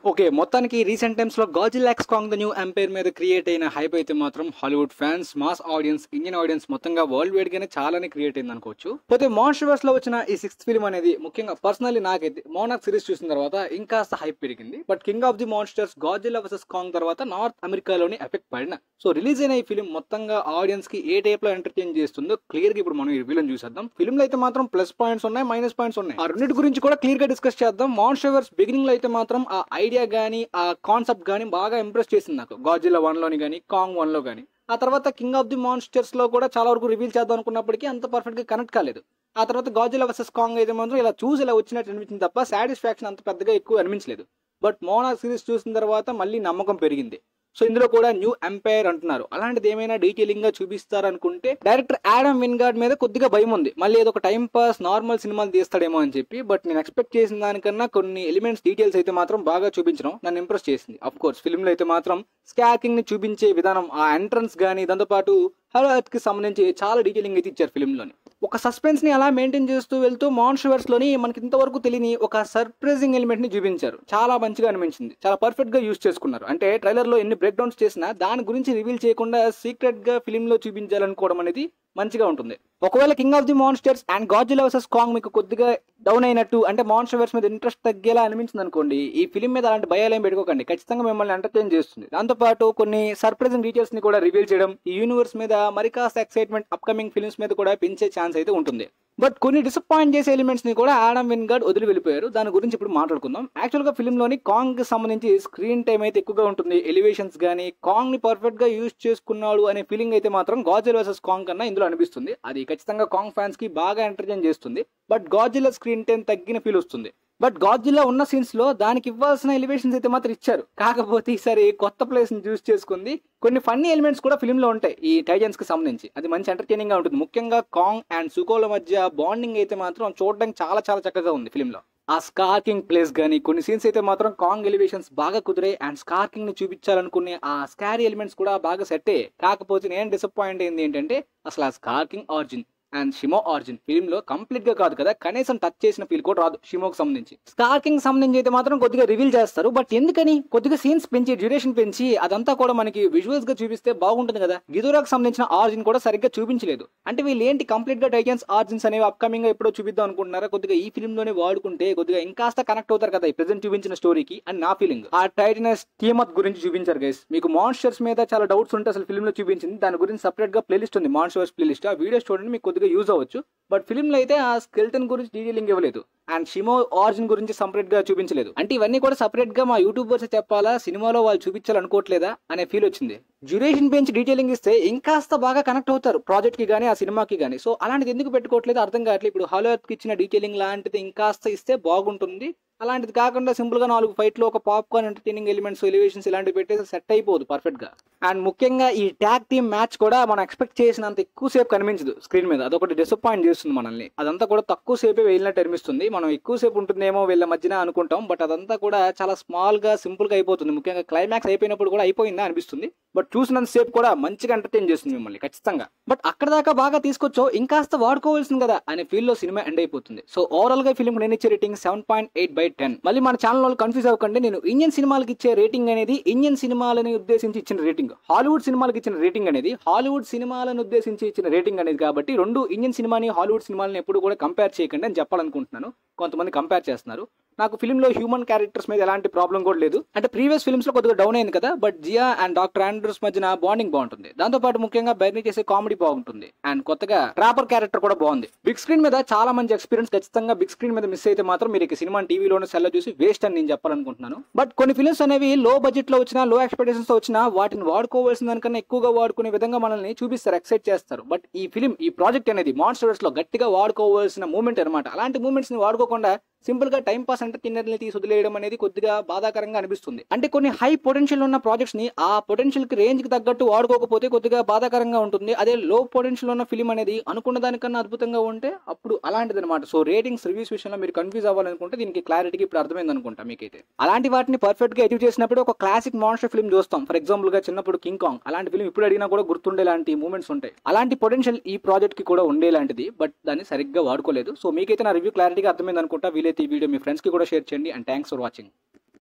Okay, మొత్తానికి recent times లో Godzilla x Kong the New Empire మీద క్రియేట్ అయిన హైప్ అయితే మాత్రం Hollywood fans, mass audience, Indian audience మొత్తంగా వరల్డ్ వైడ్ గానే చాలానే క్రియేట్ అయింది అనుకోవచ్చు. పోతే మాన్స్టర్స్ లో వచ్చిన ఈ సిక్స్త్ ఫిల్మ్ అనేది ముఖ్యంగా పర్సనల్లీ నాకైతే మోనార్క్ సిరీస్ చూసిన తర్వాత ఇంకాస్త హైప్ పెరిగింది. But king of the monsters Godzilla versus Kong తర్వాత నార్త్ అమెరికాలోని ఎఫెక్ట్ పడిన సో రిలీజ్ అయిన ఈ ఫిల్మ్ మొత్తంగా ఆడియన్స్ కి ఏ టైప్ లో ఎంటర్టైన్ చేస్తుందో క్లియర్ గా ఇప్పుడు మనం ఈ రివ్యూలను చూసేద్దాం. ఫిల్మ్ లో అయితే మాత్రం ప్లస్ పాయింట్స్ ఉన్నాయి, మైనస్ పాయింట్స్ ఉన్నాయి. ఆ రెండింటి గురించి కూడా క్లియర్ గా డిస్కస్ చేద్దాం. మాన్స్టర్స్ బిగినింగ్ లో అయితే మాత్రం ఆ ఐడియా గానీ ఆ కాన్సెప్ట్ గానీ బాగా ఇంప్రెస్ చేసింది నాకు, గాజిల్లా 1 లోని కానీ కాంగ్ 1 లో కానీ. ఆ తర్వాత కింగ్ ఆఫ్ ది మాన్స్టర్స్ లో కూడా చాలా వరకు రివీల్ చేద్దాం అనుకున్నప్పటికీ అంత పర్ఫెక్ట్ గా కనెక్ట్ కాలేదు. ఆ తర్వాత గాజిల్లా వర్సెస్ కాంగ్ అయితే మాత్రం ఇలా చూసి ఇలా వచ్చినట్టు అనిపించింది తప్ప సాటిస్ఫాక్షన్ అంత పెద్దగా ఎక్కువ అనిపించలేదు. బట్ మోనార్క్ సిరీస్ చూసిన తర్వాత మళ్ళీ నమ్మకం పెరిగింది. సో ఇందులో కూడా న్యూ ఎంపైర్ అంటున్నారు, అలాంటిది ఏమైనా డీటెయిలింగ్ గా చూపిస్తారనుకుంటే డైరెక్టర్ ఆడమ్ విన్గార్డ్ మీద కొద్దిగా భయం ఉంది. మళ్ళీ ఏదో ఒక టైం పాస్ నార్మల్ సినిమాలు తీస్తాడేమో అని చెప్పి. బట్ నేను ఎక్స్పెక్ట్ చేసిన దానికన్నా కొన్ని ఎలిమెంట్స్ డీటెయిల్స్ అయితే మాత్రం బాగా చూపించడం నన్ను ఇంప్రెస్ చేసింది. అఫ్ కోర్స్ ఫిల్మ్ లో అయితే మాత్రం స్కాకింగ్ ని చూపించే విధానం, ఆ ఎంట్రన్స్ గానీ, దాంతో పాటు హలో ఎర్త్ కి సంబంధించి చాలా డీటెయిలింగ్ అయితే ఇచ్చారు ఫిల్మ్ లోని. ఒక సస్పెన్స్ ని అలా మెయింటైన్ చేస్తూ వెళ్తూ మాన్స్టర్స్ లోని మనకి ఇంతవరకు తెలియని ఒక సర్ప్రైజింగ్ ఎలిమెంట్ ని చూపించారు. చాలా మంచిగా అనిపించింది, చాలా పర్ఫెక్ట్ గా యూజ్ చేసుకున్నారు. అంటే ట్రైలర్ లో ఎన్ని బ్రేక్ డౌన్స్ చేసినా దాని గురించి రివీల్ చేయకుండా సీక్రెట్ గా ఫిల్మ్ లో చూపించాలనుకోవడం అనేది మంచిగా ఉంటుంది. ఒకవేళ king of the monsters and Godzilla versus Kong మీకు కొద్దిగా డౌన్ అయినట్టు, అంటే మాన్స్టర్స్ మీద ఇంట్రెస్ట్ తగ్గేలా అనిపించింది అనుకోండి, ఈ ఫిల్మ్ మీద అలాంటి భయాలు ఏం పెట్టుకోకండి. ఖచ్చితంగా మిమ్మల్ని ఎంటర్టైన్ చేస్తుంది. దాంతోపాటు కొన్ని సర్ప్రైజింగ్ డీటెయిల్స్ ని కూడా రివీల్ చేయడం ఈ యూనివర్స్ మీద మరి కాస్త ఎక్సైట్మెంట్ అప్కమింగ్ ఫిల్మ్స్ మీద కూడా పెంచే ఛాన్స్ అయితే ఉంటుంది. బట్ కొన్ని డిసప్పాయింట్ చేసే ఎలిమెంట్స్ ని కూడా ఆడమ్ విన్గార్డ్ వదిలి వెళ్ళిపోయారు. దాని గురించి ఇప్పుడు మాట్లాడుకుందాం. యాక్చువల్ గా ఫిల్మ్ లోని కాంగ్ కి సంబంధించి స్క్రీన్ టైం అయితే ఎక్కువగా ఉంటుంది. ఎలివేషన్స్ గానీ కాంగ్ ని పర్ఫెక్ట్ గా యూజ్ చేసుకున్నాడు అనే ఫీలింగ్ అయితే మాత్రం గాజిల్లా వర్సెస్ కాంగ్ కన్నా ఇందులో అనిపిస్తుంది. అది ఖచ్చితంగా కాంగ్ ఫ్యాన్స్ కి బాగా ఎంటర్టైన్ చేస్తుంది. బట్ గాజిల్లా స్క్రీన్ టైం తగ్గిన ఫీల్ వస్తుంది. బట్ గాజిల్లా ఉన్న సీన్స్ లో దానికి ఇవ్వాల్సిన ఎలివేషన్స్ అయితే మాత్రం ఇచ్చారు. కాకపోతే ఈసారి కొత్త ప్లేస్ ని చూస్ చేసుకుంది. కొన్ని ఫన్నీ ఎలిమెంట్స్ కూడా ఫిల్మ్ లో ఉంటాయి ఈ టైటన్స్ కి సంబంధించి. అది మంచి ఎంటర్టైనింగ్ గా ఉంటుంది. ముఖ్యంగా కాంగ్ అండ్ సుకోల మధ్య బాండింగ్ అయితే మాత్రం చూడడానికి చాలా చాలా చక్కగా ఉంది ఫిల్మ్ లో. ఆ స్కార్కింగ్ ప్లేస్ గానీ కొన్ని సీన్స్ అయితే మాత్రం కాంగ్ ఎలివేషన్స్ బాగా కుదిరాయి. అండ్ స్కార్కింగ్ ని చూపించాలనుకునే ఆ స్కారీ ఎలిమెంట్స్ కూడా బాగా సెట్ అయ్యాయి. కాకపోతే నేను డిసప్పాయింట్ అయింది ఏంటంటే అసలు ఆ స్కార్కింగ్ ఆరిజిన్ అండ్ షిమో ఆరిజిన్ ఫిల్మ్ లో కంప్లీట్ గా కాదు కదా, కనీసం టచ్ చేసిన ఫీల్ కూడా రాదు షిమోకి సంబంధించి. స్కార్కింగ్ సంబంధించి అయితే మాత్రం కొద్దిగా రివీల్ చేస్తారు. బట్ ఎందుకని కొద్దిగా సీన్స్ పెంచి డ్యూరేషన్ పెంచి అదంతా కూడా మనకి విజువల్స్ గా చూపిస్తే బాగుంటుంది కదా. గిదోరాకు సంబంధించిన ఆరిజిన్ కూడా సరిగ్గా చూపించలేదు. అంటే వీళ్ళు ఏంటి కంప్లీట్ గా టైటన్స్ ఆరిజిన్స్ అనేవి అప్కమింగ్ గా ఎప్పుడో చూపిద్దాం అనుకుంటున్నారా? కొద్దిగా ఈ ఫిల్మ్ లోనే వాడుకుంటే కొద్దిగా ఇంకాస్త కనెక్ట్ అవుతారు కదా ఈ ప్రెసెంట్ చూపించిన స్టోరీకి అని నా ఫీలింగ్. ఆ టైటనస్ టీమప్ గురించి చూపించారు గైస్. మీకు మాన్స్టర్స్ మీద చాలా డౌట్స్ ఉంటే అసలు ఫిల్మ్ లో చూపించింది. దాని గురించి సపరేట్ గా ప్లేలిస్ట్ ఉంది, మాన్స్టర్స్ ప్లేలిస్ట్. ఆ వీడియోస్ చూడండి, మీకు కొద్దిగా యూజ్ అవ్వచ్చు. బట్ ఫిల్మ్ లో అయితే ఆ స్కెల్టన్ గురించి డీటెయిలింగ్ ఇవ్వలేదు. అండ్ షిమో ఆరిజిన్ గురించి సపరేట్ గా చూపించలేదు. అంటే ఇవన్నీ కూడా సపరేట్ గా మా యూట్యూబర్స్ చెప్పాలా, సినిమాలో వాళ్ళు చూపించాలనుకోవట్లేదా అనే ఫీల్ వచ్చింది. డ్యూరేషన్ పెంచి డీటెయిలింగ్ ఇస్తే ఇంకాస్త బాగా కనెక్ట్ అవుతారు ప్రాజెక్ట్ కి గానీ ఆ సినిమాకి గానీ. సో అలాంటిది ఎందుకు పెట్టుకోవట్లేదు అర్థం కావట్లేదు. ఇప్పుడు హాలో ఎర్త్ కి ఇచ్చిన డీటెయిలింగ్ లాంటిది ఇంకాస్త ఇస్తే బాగుంటుంది. అలాంటిది కాకుండా సింపుల్ గా 4 ఫైట్లు, ఒక పాప్కార్న్ ఎంటర్టైనింగ్ ఎలిమెంట్స్, ఎలివేషన్స్ ఇలాంటివి పెట్టేసి సెట్ అయిపోదు పర్ఫెక్ట్ గా. అండ్ ముఖ్యంగా ఈ ట్యాగ్ టీమ్ మ్యాచ్ కూడా మనం ఎక్స్పెక్ట్ చేసినంత ఎక్కువ సేపు కనిపించదు స్క్రీన్ మీద. అదొకటి డిసప్పాయింట్ చేస్తుంది మనల్ని. అదంతా కూడా తక్కువ సేపే వెళ్ళినట్టు అనిపిస్తుంది. మనం ఎక్కువ సేపు ఉంటుందేమో వీళ్ళ మధ్యన అనుకుంటాం. బట్ అదంతా కూడా చాలా స్మాల్ గా సింపుల్ గా అయిపోతుంది. ముఖ్యంగా క్లైమాక్స్ అయిపోయినప్పుడు కూడా అయిపోయిందా అనిపిస్తుంది. బట్ చూసినంత సేపు కూడా మంచిగా ఎంటర్టైన్ చేస్తుంది మిమ్మల్ని ఖచ్చితంగా. బట్ అక్కడ దాకా బాగా తీసుకొచ్చో ఇంకాస్త వాడుకోవాల్సింది కదా అనే ఫీల్ లో సినిమా ఎండ్ అయిపోతుంది. సో ఓవరాల్ గా ఫిల్మ్ నేను ఇచ్చే రేటింగ్ 7.8/10. మళ్ళీ మన ఛానల్ వాళ్ళు కన్ఫ్యూజ్ అవ్వకండి, నేను ఇండియన్ సినిమాలకు ఇచ్చే రేటింగ్ అనేది ఇండియన్ సినిమాలని ఉద్దేశించి ఇచ్చిన రేటింగ్, హాలీవుడ్ సినిమాలకు ఇచ్చిన రేటింగ్ అనేది హాలీవుడ్ సినిమాలను ఉద్దేశించి ఇచ్చిన రేటింగ్ అనేది. కాబట్టి రెండు ఇండియన్ సినిమాని హాలీవుడ్ సినిమాలని ఎప్పుడు కూడా కంపేర్ చేయకండి అని చెప్పాలనుకుంటున్నాను. కొంతమంది కంపేర్ చేస్తున్నారు. నాకు ఫిల్మ్ లో హ్యూమన్ క్యారెక్టర్స్ మీద ఎలాంటి ప్రాబ్లం కూడా లేదు. అంటే ప్రీవియస్ ఫిల్మ్స్ లో కొద్దిగా డౌన్ అయింది కదా, but Jia and doctor Andrews మధ్యన బాండింగ్ బాగుంటుంది. దాంతో పాటు ముఖ్యంగా బెర్నీ చేసే కామెడీ బాగుంటుంది. అండ్ కొత్తగా ట్రాపర్ క్యారెక్టర్ కూడా బాగుంది. బిగ్ స్క్రీన్ మీద చాలా మంచి ఎక్స్పీరియన్స్. ఖచ్చితంగా బిగ్ స్క్రీన్ మీద మిస్ అయితే మాత్రం మీరు ఈ సినిమా టీవీలోనే సెల్లో చూసి వేస్ట్ అని నేను చెప్పాలనుకుంటున్నాను. బట్ కొన్ని ఫిల్మ్స్ అనేవి లో బడ్జెట్ లో వచ్చినా, లో ఎక్స్పెక్టేషన్స్ తో వచ్చినా వాటిని వాడుకోవాల్సిన దానికన్నా ఎక్కువగా వాడుకునే విధంగా మనల్ని చూపిస్తారు, ఎక్సైట్ చేస్తారు. బట్ ఈ ఫిల్మ్, ఈ ప్రాజెక్ట్ అనేది మాన్స్టర్స్ లో గట్టిగా వాడుకోవాల్సిన మూమెంట్ అనమాట. అలాంటి మూమెంట్స్ ని వాడుకోకుండా సింపుల్ గా టైం పాస్ ఎంటర్టైనర్ ని తీసి వదిలేయడం అనేది కొద్దిగా బాధాకరంగా అనిపిస్తుంది. అంటే కొన్ని హై పొటెన్షియల్ ఉన్న ప్రాజెక్ట్స్ ని ఆ పొటెన్షియల్ కి రేంజ్ కి తగ్గట్టు వాడుకోకపోతే కొద్దిగా బాధాకరంగా ఉంటుంది. అదే లో పొటెన్షియల్ ఉన్న ఫిల్మ్ అనేది అనుకున్న దానికన్నా అద్భుతంగా ఉంటే అప్పుడు అలాంటిది అనమాట. సో రేటింగ్స్, రివ్యూస్ విషయంలో మీరు కన్ఫ్యూజ్ అవ్వాలనుకుంటే దీనికి క్లారిటీకి ఇప్పుడు అర్థమైంది అనుకుంటా మీకైతే. అలాంటి వాటిని పర్ఫెక్ట్ గా అచీవ్ చేసినప్పుడు ఒక క్లాసిక్ మాన్స్టర్ ఫిల్మ్ చూస్తాం. ఫర్ ఎగ్జాంపుల్ గా చిన్నప్పుడు కింగ్ కాంగ్, అలాంటి ఫిల్మ్ ఇప్పుడు అడిగినా కూడా గుర్తుండేలాంటి మూమెంట్స్ ఉంటాయి. అలాంటి పొటెన్షియల్ ఈ ప్రాజెక్ట్ కి కూడా ఉండేలాంటిది. బట్ దాన్ని సరిగ్గా వాడుకోలేదు. సో మీకైతే నా రివ్యూ క్లారిటీగా అర్థమైంది అనుకుంటా. వీలైతే ఈ వీడియో మీ ఫ్రెండ్స్ కి కూడా షేర్ చేయండి. And thanks for watching.